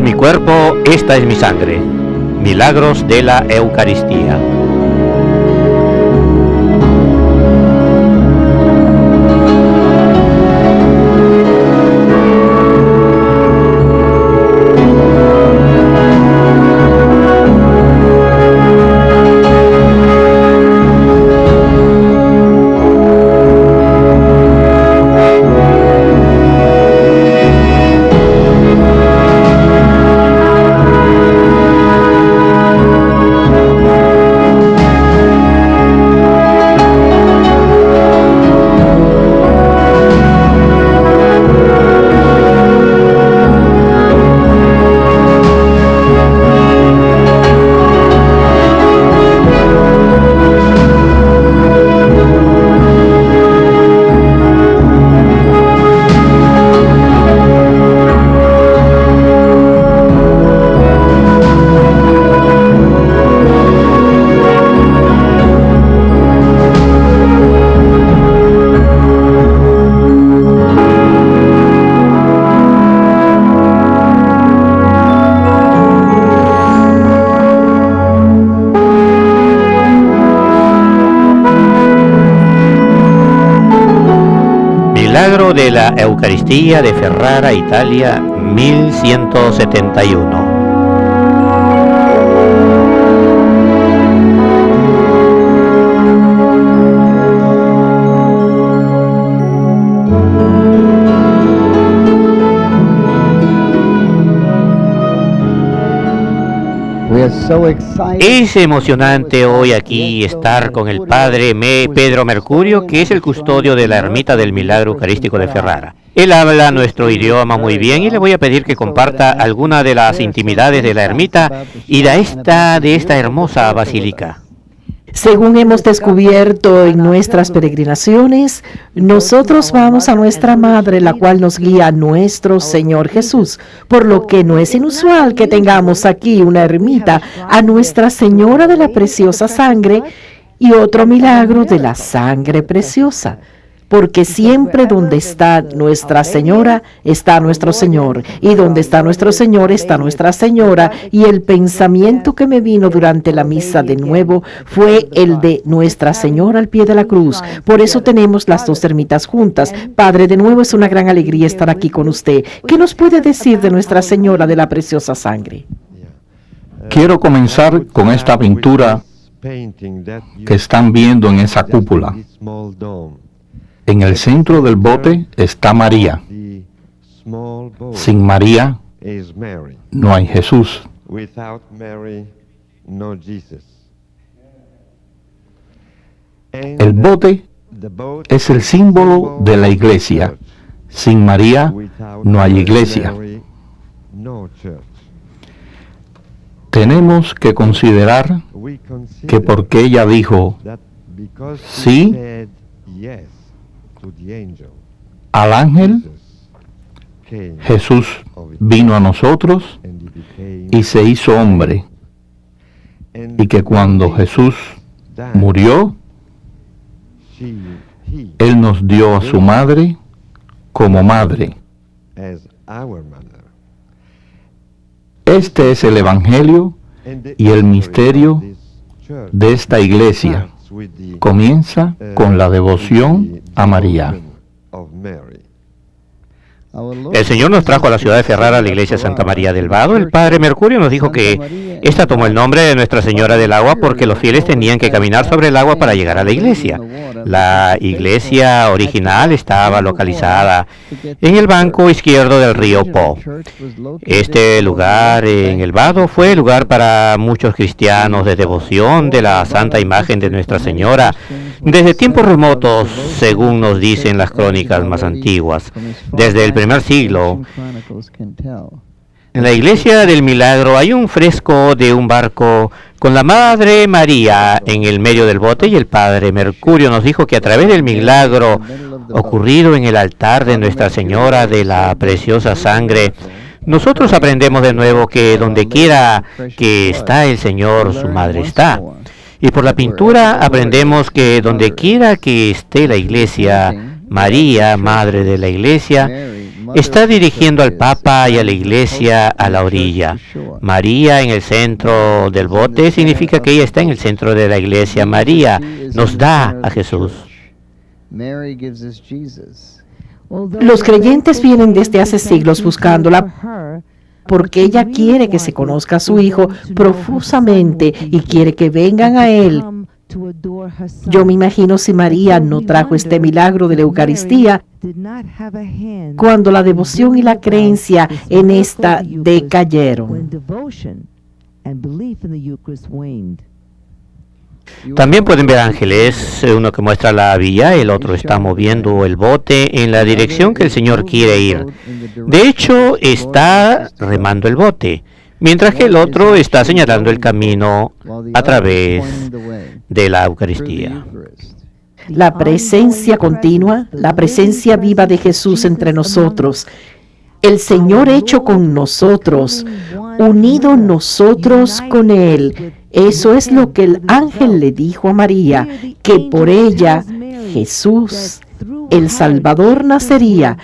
mi cuerpo, esta es mi sangre. Milagros de la Eucaristía. Milagro de la Eucaristía de Ferrara, Italia, 1171. Es emocionante hoy aquí estar con el Padre Pedro Mercurio, que es el custodio de la Ermita del Milagro Eucarístico de Ferrara. Él habla nuestro idioma muy bien y le voy a pedir que comparta alguna de las intimidades de la ermita y de esta hermosa basílica. Según hemos descubierto en nuestras peregrinaciones, nosotros vamos a nuestra Madre, la cual nos guía a nuestro Señor Jesús, por lo que no es inusual que tengamos aquí una ermita a Nuestra Señora de la Preciosa Sangre y otro milagro de la sangre preciosa. Porque siempre donde está Nuestra Señora, está nuestro Señor, y donde está nuestro Señor, está Nuestra Señora, y el pensamiento que me vino durante la misa de nuevo fue el de Nuestra Señora al pie de la cruz. Por eso tenemos las dos ermitas juntas. Padre, de nuevo es una gran alegría estar aquí con usted. ¿Qué nos puede decir de Nuestra Señora de la Preciosa Sangre? Quiero comenzar con esta pintura que están viendo en esa cúpula. En el centro del bote está María. Sin María no hay Jesús. El bote es el símbolo de la iglesia. Sin María no hay iglesia. Tenemos que considerar que porque ella dijo sí al ángel, Jesús vino a nosotros y se hizo hombre, y que cuando Jesús murió, Él nos dio a su madre como madre. Este es el Evangelio y el misterio de esta iglesia. Comienza con la devoción a María. El Señor nos trajo a la ciudad de Ferrara, a la iglesia Santa María del Vado. El Padre Mercurio nos dijo que esta tomó el nombre de Nuestra Señora del Agua porque los fieles tenían que caminar sobre el agua para llegar a la iglesia. La iglesia original estaba localizada en el banco izquierdo del río Po. Este lugar en el Vado fue lugar para muchos cristianos de devoción de la santa imagen de Nuestra Señora desde tiempos remotos, según nos dicen las crónicas más antiguas, desde el primer siglo. En la iglesia del Milagro hay un fresco de un barco con la Madre María en el medio del bote, y el Padre Mercurio nos dijo que a través del milagro ocurrido en el altar de Nuestra Señora de la Preciosa Sangre, nosotros aprendemos de nuevo que donde quiera que está el Señor, su Madre está. Y por la pintura aprendemos que donde quiera que esté la iglesia, María, Madre de la Iglesia, Está dirigiendo al Papa y a la Iglesia a la orilla. María en el centro del bote significa que ella está en el centro de la Iglesia. María nos da a Jesús. Los creyentes vienen desde hace siglos buscándola porque ella quiere que se conozca a su Hijo profusamente y quiere que vengan a Él. Yo me imagino si María no trajo este milagro de la Eucaristía cuando la devoción y la creencia en esta decayeron. También pueden ver ángeles, uno que muestra la vía, el otro está moviendo el bote en la dirección que el Señor quiere ir. De hecho, está remando el bote, mientras que el otro está señalando el camino a través de la Eucaristía. La presencia continua, la presencia viva de Jesús entre nosotros, el Señor hecho con nosotros, unido nosotros con Él. Eso es lo que el ángel le dijo a María, que por ella Jesús, el Salvador, nacería.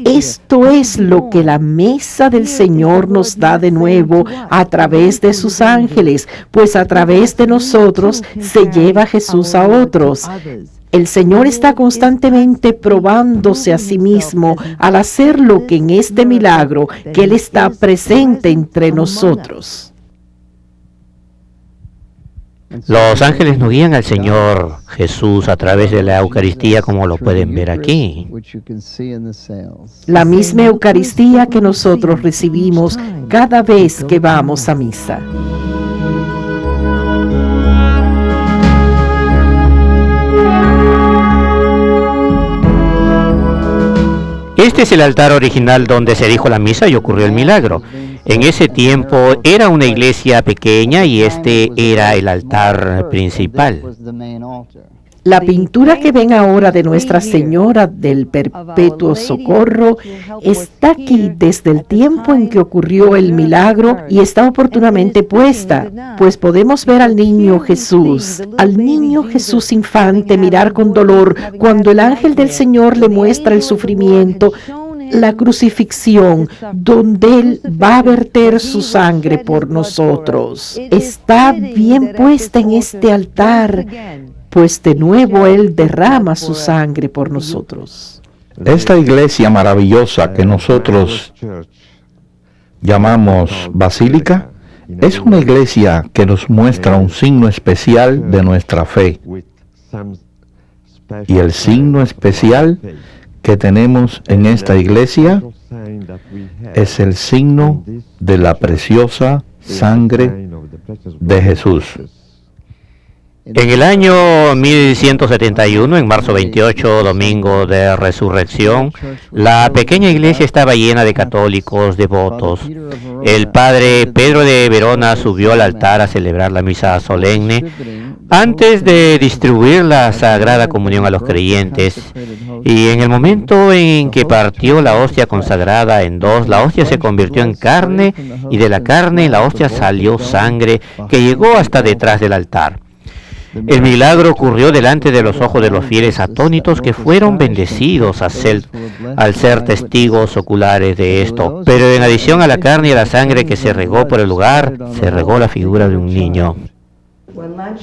Esto es lo que la mesa del Señor nos da de nuevo a través de sus ángeles, pues a través de nosotros se lleva Jesús a otros. El Señor está constantemente probándose a sí mismo al hacer lo que en este milagro, que Él está presente entre nosotros. Los ángeles nos guían al Señor Jesús a través de la Eucaristía, como lo pueden ver aquí. La misma Eucaristía que nosotros recibimos cada vez que vamos a misa. Este es el altar original donde se dijo la misa y ocurrió el milagro. En ese tiempo era una iglesia pequeña y este era el altar principal. La pintura que ven ahora de Nuestra Señora del Perpetuo Socorro está aquí desde el tiempo en que ocurrió el milagro y está oportunamente puesta, pues podemos ver al niño Jesús infante mirar con dolor cuando el ángel del Señor le muestra el sufrimiento, la crucifixión, donde Él va a verter su sangre por nosotros. Está bien puesta en este altar, pues de nuevo Él derrama su sangre por nosotros. Esta iglesia maravillosa que nosotros llamamos basílica es una iglesia que nos muestra un signo especial de nuestra fe. Y el signo especial que tenemos en esta iglesia es el signo de la preciosa sangre de Jesús. En el año 1171, en marzo 28, domingo de resurrección, la pequeña iglesia estaba llena de católicos devotos. El padre Pedro de Verona subió al altar a celebrar la misa solemne antes de distribuir la Sagrada Comunión a los creyentes. Y en el momento en que partió la hostia consagrada en dos, la hostia se convirtió en carne y de la carne en la hostia salió sangre que llegó hasta detrás del altar. El milagro ocurrió delante de los ojos de los fieles atónitos que fueron bendecidos al ser testigos oculares de esto. Pero en adición a la carne y a la sangre que se regó por el lugar, se regó la figura de un niño.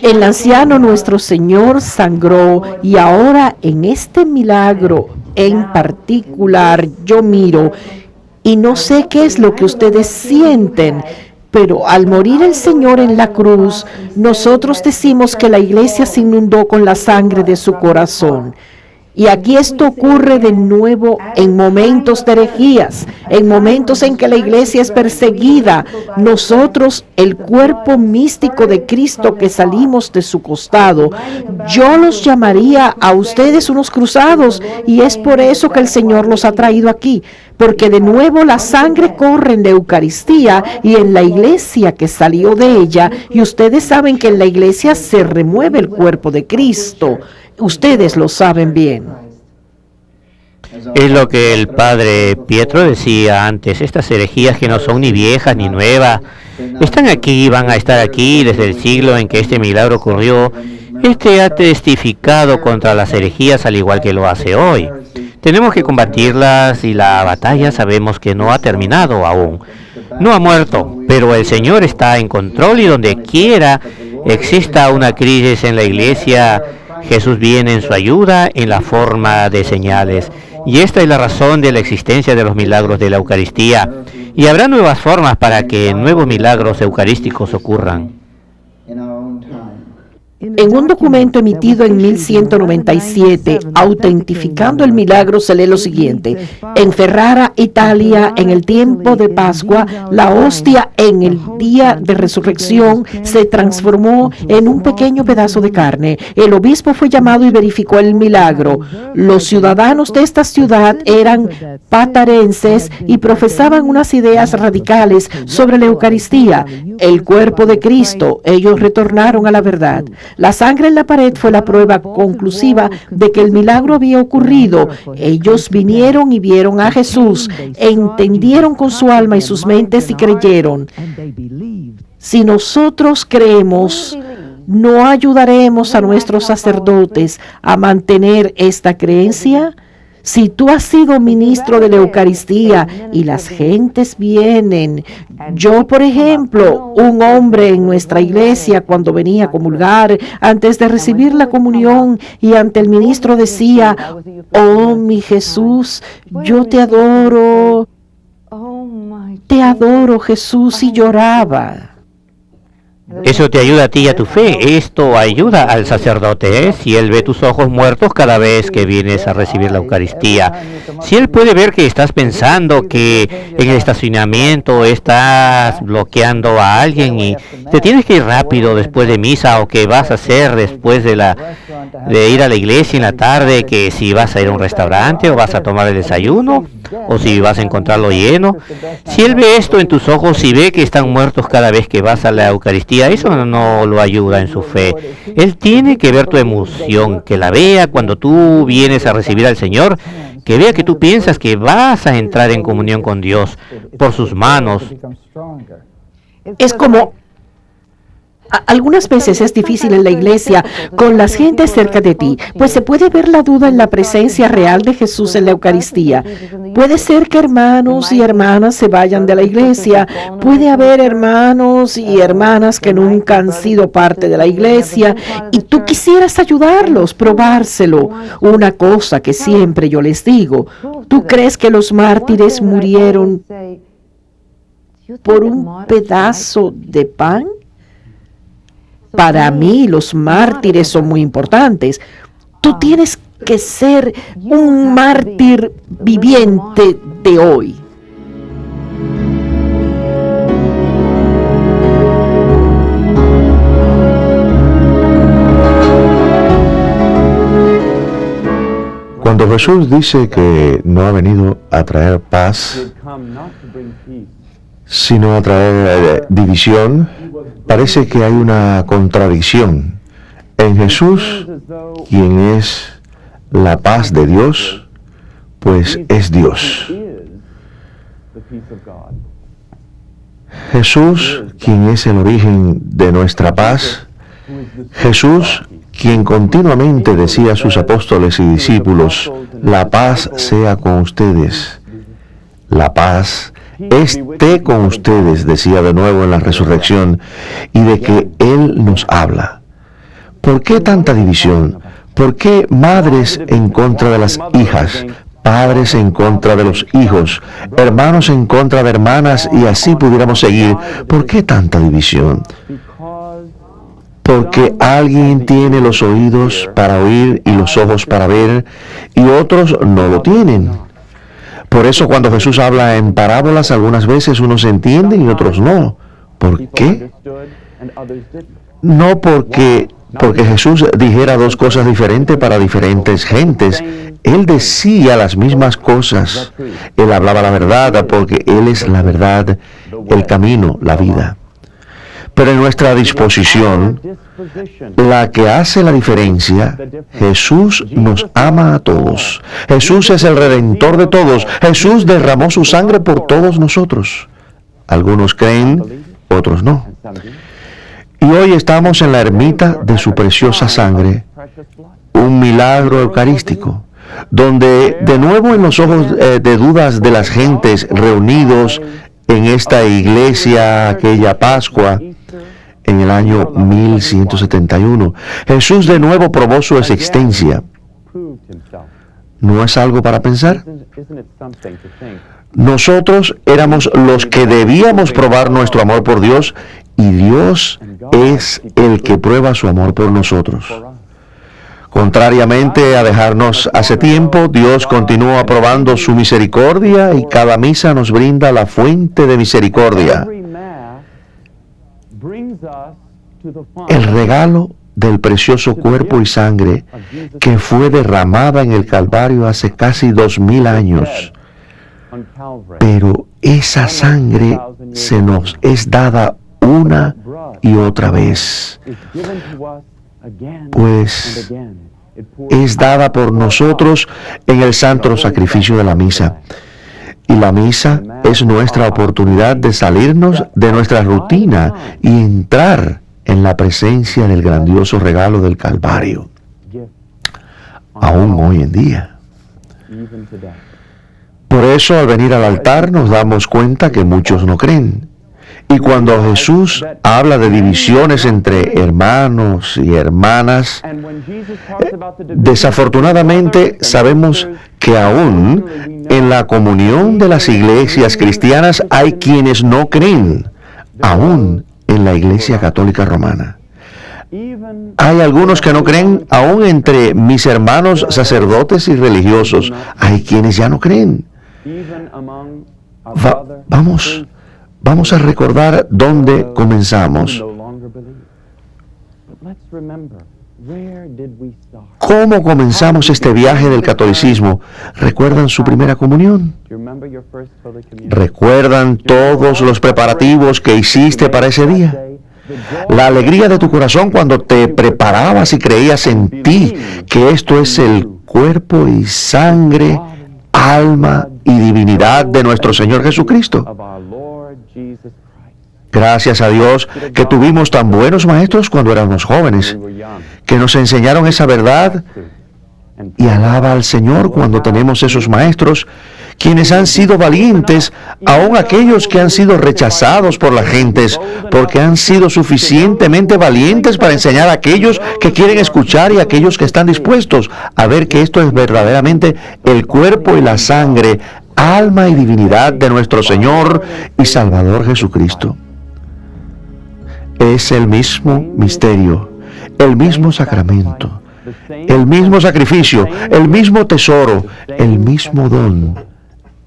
El anciano nuestro Señor sangró y ahora en este milagro en particular yo miro y no sé qué es lo que ustedes sienten. Pero al morir el Señor en la cruz, nosotros decimos que la iglesia se inundó con la sangre de su corazón. Y aquí esto ocurre de nuevo en momentos de herejías, en momentos en que la iglesia es perseguida. Nosotros, el cuerpo místico de Cristo que salimos de su costado, yo los llamaría a ustedes unos cruzados, y es por eso que el Señor los ha traído aquí, porque de nuevo la sangre corre en la Eucaristía y en la iglesia que salió de ella, y ustedes saben que en la iglesia se remueve el cuerpo de Cristo. Ustedes lo saben bien. Es lo que el padre Pietro decía antes, estas herejías que no son ni viejas ni nuevas, están aquí, van a estar aquí desde el siglo en que este milagro ocurrió. Este ha testificado contra las herejías al igual que lo hace hoy. Tenemos que combatirlas y la batalla sabemos que no ha terminado aún. No ha muerto, pero el Señor está en control y donde quiera exista una crisis en la iglesia, Jesús viene en su ayuda en la forma de señales. Y esta es la razón de la existencia de los milagros de la Eucaristía. Y habrá nuevas formas para que nuevos milagros eucarísticos ocurran. En un documento emitido en 1197, autentificando el milagro, se lee lo siguiente: en Ferrara, Italia, en el tiempo de Pascua, la hostia en el día de resurrección se transformó en un pequeño pedazo de carne. El obispo fue llamado y verificó el milagro. Los ciudadanos de esta ciudad eran patarenses y profesaban unas ideas radicales sobre la Eucaristía, el cuerpo de Cristo. Ellos retornaron a la verdad. La sangre en la pared fue la prueba conclusiva de que el milagro había ocurrido. Ellos vinieron y vieron a Jesús, entendieron con su alma y sus mentes y creyeron. Si nosotros creemos, ¿no ayudaremos a nuestros sacerdotes a mantener esta creencia? Si tú has sido ministro de la Eucaristía y las gentes vienen, yo, por ejemplo, un hombre en nuestra iglesia, cuando venía a comulgar, antes de recibir la comunión y ante el ministro decía: oh, mi Jesús, yo te adoro, Jesús, y lloraba. Eso te ayuda a ti y a tu fe. Esto ayuda al sacerdote, ¿eh? Si él ve tus ojos muertos cada vez que vienes a recibir la Eucaristía. Si él puede ver que estás pensando que en el estacionamiento estás bloqueando a alguien y te tienes que ir rápido después de misa, o que vas a hacer después de ir a la iglesia en la tarde, que si vas a ir a un restaurante o vas a tomar el desayuno, o si vas a encontrarlo lleno. Si él ve esto en tus ojos y ve que están muertos cada vez que vas a la Eucaristía, eso no lo ayuda en su fe. Él tiene que ver tu emoción, que la vea cuando tú vienes a recibir al Señor, que vea que tú piensas que vas a entrar en comunión con Dios por sus manos. Es como... Algunas veces es difícil en la iglesia con las gentes cerca de ti, pues se puede ver la duda en la presencia real de Jesús en la Eucaristía. Puede ser que hermanos y hermanas se vayan de la iglesia. Puede haber hermanos y hermanas que nunca han sido parte de la iglesia y tú quisieras ayudarlos, probárselo. Una cosa que siempre yo les digo: ¿tú crees que los mártires murieron por un pedazo de pan? Para mí los mártires son muy importantes. Tú tienes que ser un mártir viviente de hoy. Cuando Jesús dice que no ha venido a traer paz, sino a traer división, parece que hay una contradicción. En Jesús, quien es la paz de Dios, pues es Dios. Jesús, quien es el origen de nuestra paz, Jesús, quien continuamente decía a sus apóstoles y discípulos: la paz sea con ustedes, la paz esté con ustedes, decía de nuevo en la resurrección, y de que Él nos habla. ¿Por qué tanta división? ¿Por qué madres en contra de las hijas, padres en contra de los hijos, hermanos en contra de hermanas, y así pudiéramos seguir? ¿Por qué tanta división? Porque alguien tiene los oídos para oír y los ojos para ver, y otros no lo tienen. Por eso cuando Jesús habla en parábolas, algunas veces unos entienden y otros no. ¿Por qué? No porque Jesús dijera dos cosas diferentes para diferentes gentes. Él decía las mismas cosas. Él hablaba la verdad porque Él es la verdad, el camino, la vida. Pero en nuestra disposición, la que hace la diferencia, Jesús nos ama a todos. Jesús es el Redentor de todos. Jesús derramó su sangre por todos nosotros. Algunos creen, otros no. Y hoy estamos en la ermita de su preciosa sangre, un milagro eucarístico, donde de nuevo en los ojos de dudas de las gentes reunidos en esta iglesia aquella Pascua, en el año 1171, Jesús de nuevo probó su existencia. ¿No es algo para pensar? Nosotros éramos los que debíamos probar nuestro amor por Dios, y Dios es el que prueba su amor por nosotros. Contrariamente a dejarnos hace tiempo, Dios continúa probando su misericordia, y cada misa nos brinda la fuente de misericordia, el regalo del precioso cuerpo y sangre que fue derramada en el Calvario hace casi 2000 años. Pero esa sangre se nos es dada una y otra vez, pues es dada por nosotros en el santo sacrificio de la misa. Y la misa es nuestra oportunidad de salirnos de nuestra rutina y entrar en la presencia del grandioso regalo del Calvario, aún hoy en día. Por eso, al venir al altar, nos damos cuenta que muchos no creen. Y cuando Jesús habla de divisiones entre hermanos y hermanas, desafortunadamente sabemos que aún en la comunión de las iglesias cristianas hay quienes no creen, aún en la Iglesia Católica Romana. Hay algunos que no creen, aún entre mis hermanos sacerdotes y religiosos. Hay quienes ya no creen. Vamos a recordar dónde comenzamos. ¿Cómo comenzamos este viaje del catolicismo? ¿Recuerdan su primera comunión? ¿Recuerdan todos los preparativos que hiciste para ese día? La alegría de tu corazón cuando te preparabas y creías en ti, que esto es el cuerpo y sangre, alma y divinidad de nuestro Señor Jesucristo. Gracias a Dios que tuvimos tan buenos maestros cuando éramos jóvenes, que nos enseñaron esa verdad, y alaba al Señor cuando tenemos esos maestros, quienes han sido valientes, aun aquellos que han sido rechazados por las gentes, porque han sido suficientemente valientes para enseñar a aquellos que quieren escuchar y a aquellos que están dispuestos a ver que esto es verdaderamente el cuerpo y la sangre, alma y divinidad de nuestro Señor y Salvador Jesucristo. Es el mismo misterio, el mismo sacramento, el mismo sacrificio, el mismo tesoro, el mismo don,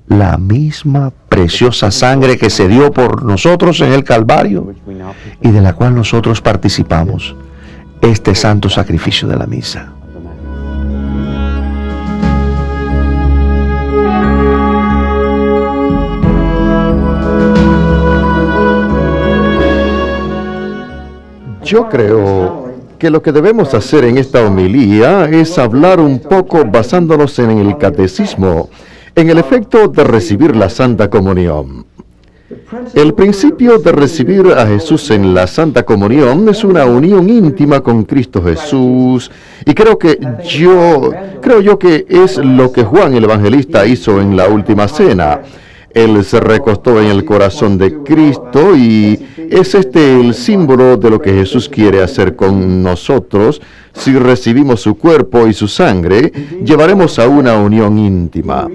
la misma preciosa sangre que se dio por nosotros en el Calvario y de la cual nosotros participamos, este santo sacrificio de la misa. Yo creo que lo que debemos hacer en esta homilía es hablar un poco basándonos en el catecismo, en el efecto de recibir la Santa Comunión. El principio de recibir a Jesús en la Santa Comunión es una unión íntima con Cristo Jesús, y creo yo que es lo que Juan el Evangelista hizo en la última cena. Él se recostó en el corazón de Cristo, y es el símbolo de lo que Jesús quiere hacer con nosotros. Si recibimos su cuerpo y su sangre, llevaremos a una unión íntima.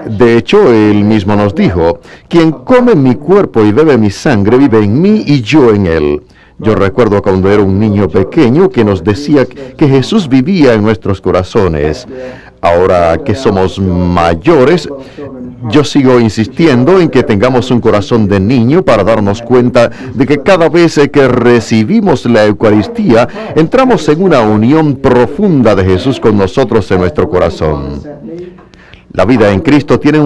De hecho, Él mismo nos dijo: quien come mi cuerpo y bebe mi sangre vive en mí y yo en Él. Yo recuerdo cuando era un niño pequeño que nos decía que Jesús vivía en nuestros corazones. Ahora que somos mayores, yo sigo insistiendo en que tengamos un corazón de niño para darnos cuenta de que cada vez que recibimos la Eucaristía, entramos en una unión profunda de Jesús con nosotros en nuestro corazón. La vida en Cristo tiene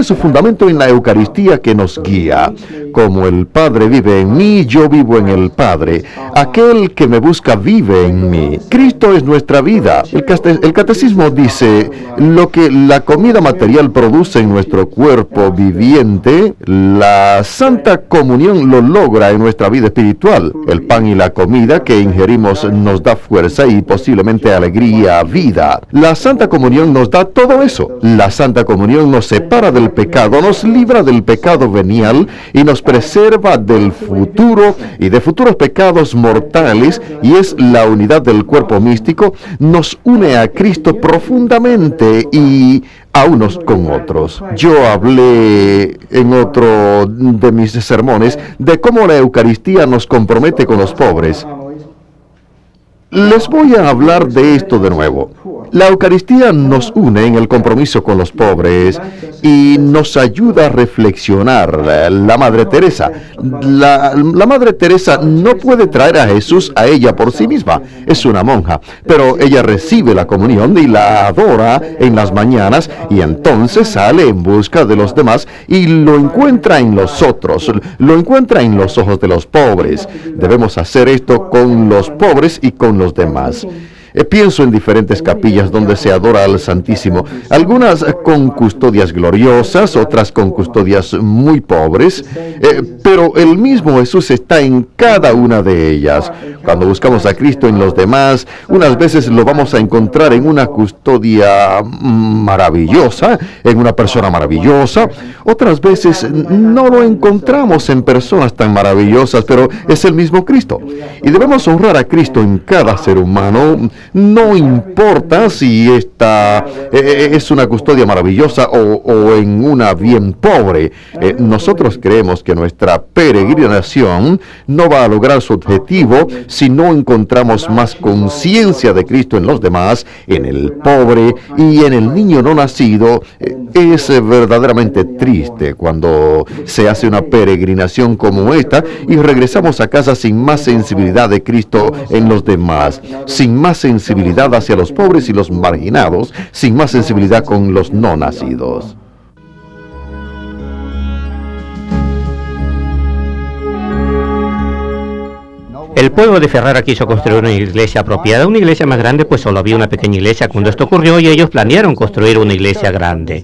su fundamento en la Eucaristía que nos guía. Como el Padre vive en mí, yo vivo en el Padre. Aquel que me busca vive en mí. Cristo es nuestra vida. El catecismo dice, lo que la comida material produce en nuestro cuerpo viviente, la Santa Comunión lo logra en nuestra vida espiritual. El pan y la comida que ingerimos nos da fuerza y posiblemente alegría, vida. La Santa Comunión nos da todo eso. La Santa Comunión nos separa del pecado, nos libra del pecado venial y nos preserva del futuro y de futuros pecados mortales, y es la unidad del cuerpo místico, nos une a Cristo profundamente y a unos con otros. Yo hablé en otro de mis sermones de cómo la Eucaristía nos compromete con los pobres. Les voy a hablar de esto de nuevo. La Eucaristía nos une en el compromiso con los pobres y nos ayuda a reflexionar. La Madre Teresa. La Madre Teresa no puede traer a Jesús a ella por sí misma. Es una monja, pero ella recibe la comunión y la adora en las mañanas, y entonces sale en busca de los demás y lo encuentra en los otros, lo encuentra en los ojos de los pobres. Debemos hacer esto con los pobres y con los demás. Pienso en diferentes capillas donde se adora al Santísimo, algunas con custodias gloriosas, otras con custodias muy pobres, pero el mismo Jesús está en cada una de ellas. Cuando buscamos a Cristo en los demás, unas veces lo vamos a encontrar en una custodia maravillosa, en una persona maravillosa, otras veces no lo encontramos en personas tan maravillosas, pero es el mismo Cristo. Y debemos honrar a Cristo en cada ser humano. No importa si esta es una custodia maravillosa o en una bien pobre. Nosotros creemos que nuestra peregrinación no va a lograr su objetivo si no encontramos más conciencia de Cristo en los demás, en el pobre y en el niño no nacido. Es verdaderamente triste cuando se hace una peregrinación como esta y regresamos a casa sin más sensibilidad de Cristo en los demás, sin más sensibilidad hacia los pobres y los marginados, sin más sensibilidad con los no nacidos. El pueblo de Ferrara quiso construir una iglesia apropiada, una iglesia más grande, pues solo había una pequeña iglesia cuando esto ocurrió, y ellos planearon construir una iglesia grande.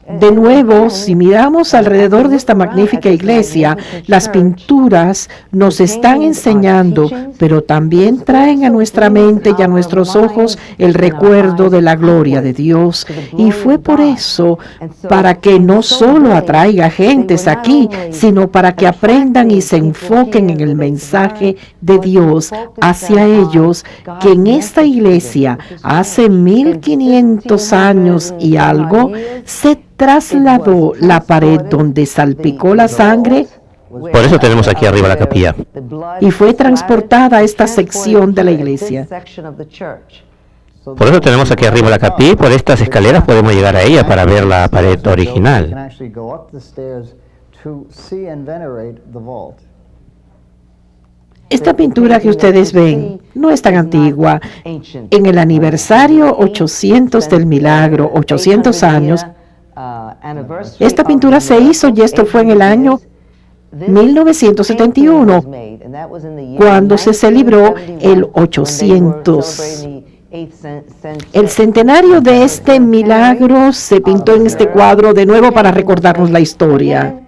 De nuevo, si miramos alrededor de esta magnífica iglesia, las pinturas nos están enseñando, pero también traen a nuestra mente y a nuestros ojos el recuerdo de la gloria de Dios. Y fue por eso, para que no solo atraiga gentes aquí, sino para que aprendan y se enfoquen en el mensaje de Dios hacia ellos, que en esta iglesia, hace 1500 años y algo, se trasladó la pared donde salpicó la sangre. Por eso tenemos aquí arriba la capilla. Y fue transportada a esta sección de la iglesia. Por eso tenemos aquí arriba la capilla, y por estas escaleras podemos llegar a ella para ver la pared original. Esta pintura que ustedes ven no es tan antigua. En el aniversario 800 del milagro, 800 años, esta pintura se hizo, y esto fue en el año 1971, cuando se celebró el 800. El centenario de este milagro se pintó en este cuadro de nuevo para recordarnos la historia.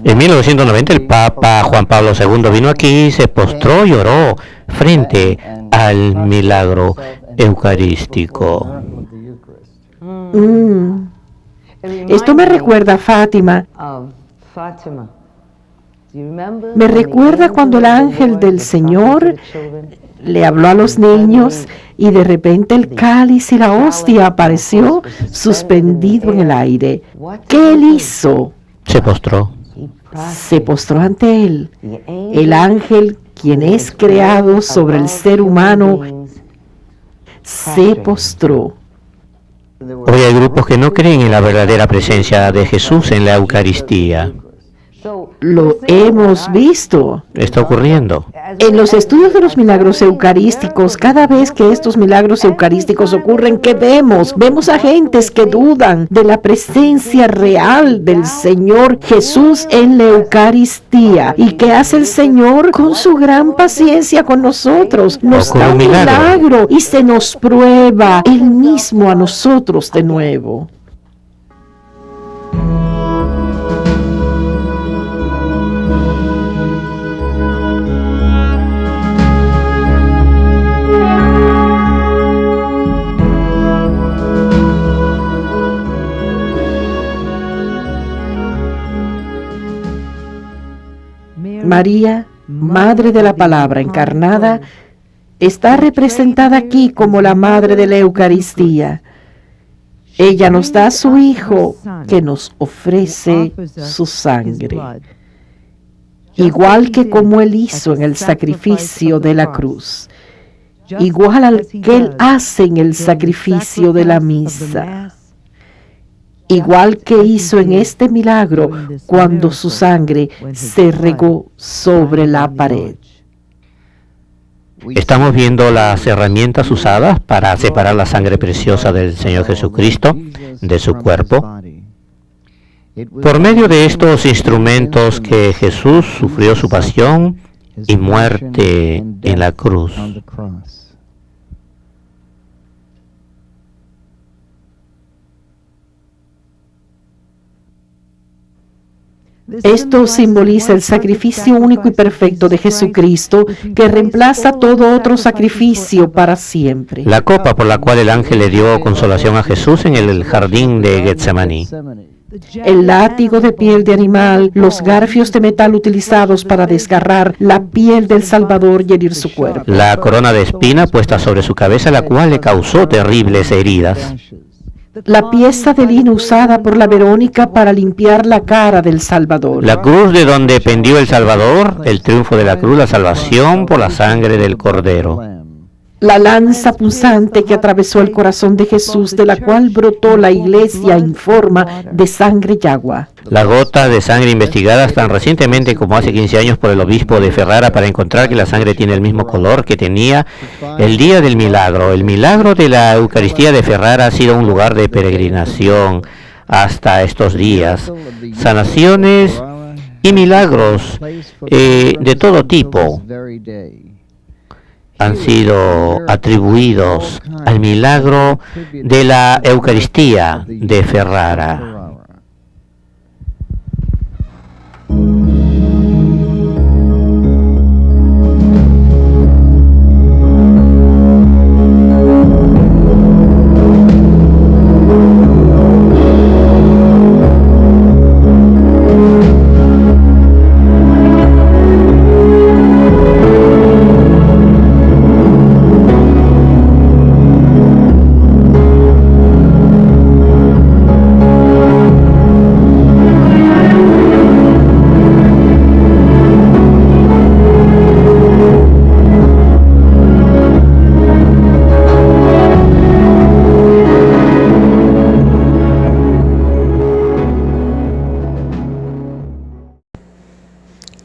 En 1990 el Papa Juan Pablo II vino aquí y se postró y oró frente al milagro eucarístico. Esto me recuerda a Fátima. Me recuerda cuando el ángel del Señor le habló a los niños y de repente el cáliz y la hostia apareció suspendido en el aire. ¿Qué él hizo? Se postró. Se postró ante él. El ángel, quien es creado sobre el ser humano, se postró. Hoy hay grupos que no creen en la verdadera presencia de Jesús en la Eucaristía. Lo hemos visto. Está ocurriendo. En los estudios de los milagros eucarísticos, cada vez que estos milagros eucarísticos ocurren, ¿qué vemos? Vemos a gentes que dudan de la presencia real del Señor Jesús en la Eucaristía. ¿Y qué hace el Señor? Con su gran paciencia con nosotros, nos Ocurre da un un milagro. milagro y se nos prueba Él mismo a nosotros de nuevo. María, Madre de la Palabra encarnada, está representada aquí como la Madre de la Eucaristía. Ella nos da a su Hijo que nos ofrece su sangre, igual que como Él hizo en el sacrificio de la cruz, igual al que Él hace en el sacrificio de la misa, igual que hizo en este milagro cuando su sangre se regó sobre la pared. Estamos viendo las herramientas usadas para separar la sangre preciosa del Señor Jesucristo de su cuerpo. Por medio de estos instrumentos que Jesús sufrió su pasión y muerte en la cruz. Esto simboliza el sacrificio único y perfecto de Jesucristo que reemplaza todo otro sacrificio para siempre. La copa por la cual el ángel le dio consolación a Jesús en el jardín de Getsemaní. El látigo de piel de animal, los garfios de metal utilizados para desgarrar la piel del Salvador y herir su cuerpo. La corona de espina puesta sobre su cabeza, la cual le causó terribles heridas. La pieza de lino usada por la Verónica para limpiar la cara del Salvador. La cruz de donde pendió el Salvador, el triunfo de la cruz, la salvación por la sangre del Cordero. La lanza punzante que atravesó el corazón de Jesús, de la cual brotó la iglesia en forma de sangre y agua. La gota de sangre investigadas tan recientemente como hace 15 años por el obispo de Ferrara para encontrar que la sangre tiene el mismo color que tenía el día del milagro. El milagro de la Eucaristía de Ferrara ha sido un lugar de peregrinación hasta estos días. Sanaciones y milagros de todo tipo han sido atribuidos al milagro de la Eucaristía de Ferrara.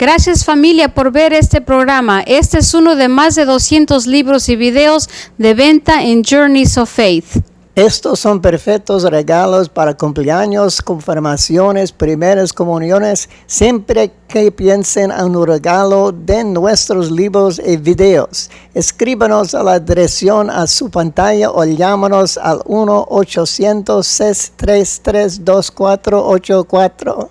Gracias familia por ver este programa. Este es uno de más de 200 libros y videos de venta en Journeys of Faith. Estos son perfectos regalos para cumpleaños, confirmaciones, primeras comuniones. Siempre que piensen en un regalo, den nuestros libros y videos. Escríbanos a la dirección a su pantalla o llámanos al 1-800-633-2484.